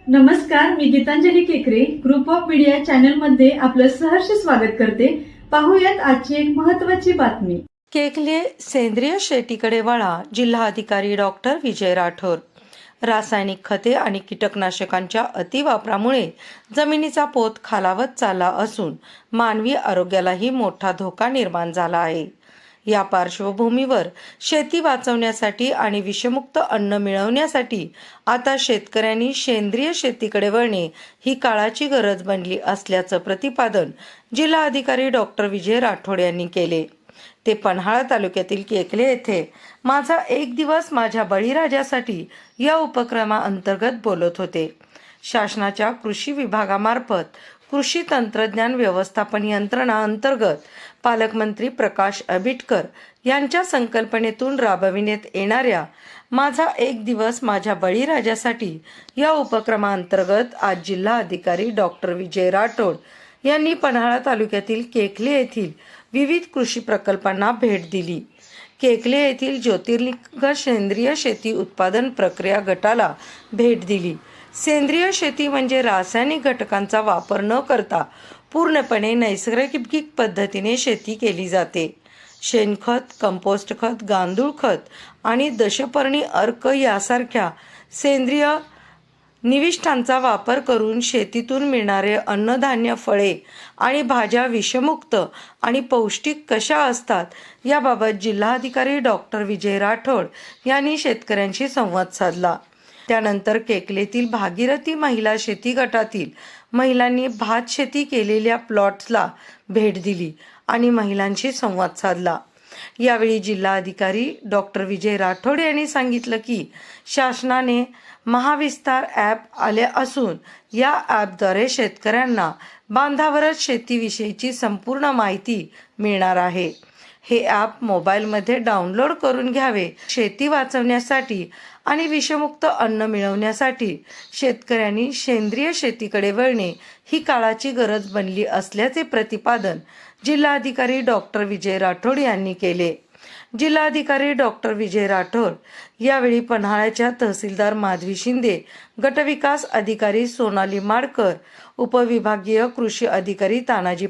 नमस्कार, मी गीतांजली केकरे group of media channel मध्ये आपलं सहर्ष स्वागत करते। पाहूयात आजची एक महत्त्वाची बातमी। केकले सेंद्रिय शेतीकडे वळा, जिल्हाधिकारी डॉक्टर विजय राठोड। रासायनिक खते आणि कीटकनाशकांच्या अतिवापरामुळे जमिनीचा पोत खालावत चालला असून मानवी आरोग्यालाही मोठा धोका निर्माण झाला आहे। या पार्श्वभूमीवर शेती वाचवण्यासाठी आणि विषमुक्त अन्न मिळवण्यासाठी आता शेतकऱ्यांनी सेंद्रिय शेतीकडे वळणे ही काळाची गरज बनली असल्याचं प्रतिपादन जिल्हाधिकारी डॉक्टर विजय राठोड यांनी केले। ते पन्हाळा तालुक्यातील केकले येथे माझा एक दिवस माझ्या बळीराजासाठी या उपक्रमाअंतर्गत बोलत होते। शासनाच्या कृषी विभागामार्फत कृषी तंत्रज्ञान व्यवस्थापन यंत्रणा अंतर्गत पालकमंत्री प्रकाश आंबेडकर यांच्या संकल्पनेतून राबविण्यात येणाऱ्या माझा एक दिवस माझ्या बळीराजासाठी या उपक्रमाअंतर्गत आज जिल्हाधिकारी डॉक्टर विजय राठोड यांनी पन्हाळा तालुक्यातील केकले येथील विविध कृषी प्रकल्पांना भेट दिली। केकले येथील ज्योतिर्लिंग सेंद्रिय शेती उत्पादन प्रक्रिया गटाला भेट दिली। सेंद्रिय शेती म्हणजे रासायनिक घटकांचा वापर न करता पूर्णपणे नैसर्गिक पद्धतीने शेती केली जाते। शेणखत, कंपोस्ट खत, गांडूळ खत आणि दशपर्णी अर्क यासारख्या सेंद्रिय निविष्ठांचा वापर करून शेतीतून मिळणारे अन्नधान्य, फळे आणि भाज्या विषमुक्त आणि पौष्टिक कशा असतात याबाबत जिल्हाधिकारी डॉक्टर विजय राठोड यांनी शेतकऱ्यांशी संवाद साधला। त्यानंतर केकलेतील भागीरथी महिला शेती गटातील महिलांनी भात शेती केलेल्या प्लॉट्सला भेट दिली आणि महिलांशी संवाद साधला। यावेळी जिल्हाधिकारी डॉक्टर विजय राठोड यांनी सांगितलं की शासनाने महाविस्तार ॲप आले असून या ॲपद्वारे शेतकऱ्यांना बांधावरच शेतीविषयीची संपूर्ण माहिती मिळणार आहे। हे ॲप मोबाईलमध्ये डाउनलोड करून घ्यावे। शेती वाचवण्यासाठी आणि विषमुक्त अन्न मिळवण्यासाठी शेतकऱ्यांनी सेंद्रिय शेतीकडे वळणे ही काळाची गरज बनली असल्याचे प्रतिपादन जिल्हाधिकारी डॉक्टर विजय राठोड यांनी केले। जिल्हाधिकारी डॉक्टर विजय राठोड यावेळी पन्हाळ्याच्या तहसीलदार माधवी शिंदे, गटविकास अधिकारी सोनाली माडकर, उपविभागीय कृषी अधिकारी तानाजी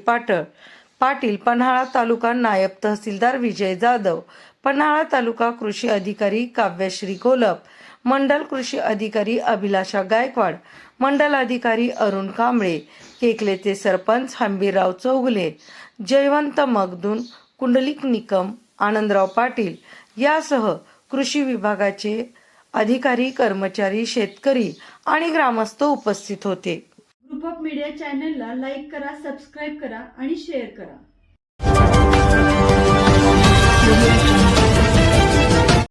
पाटील, पन्हाळा तालुका नायब तहसीलदार विजय जाधव, पन्हाळा तालुका कृषी अधिकारी काव्यश्री गोलप, मंडल कृषी अधिकारी अभिलाषा गायकवाड, मंडल अधिकारी अरुण कांबळे, केकलेचे सरपंच हंबीरराव चौगुले, जयवंत मगदूम, कुंडलिक निकम, आनंदराव पाटील यासह कृषी विभागाचे अधिकारी, कर्मचारी, शेतकरी आणि ग्रामस्थ उपस्थित होते। ग्रुप ऑफ मीडिया चॅनलला लाईक करा, सबस्क्राईब करा आणि शेअर करा।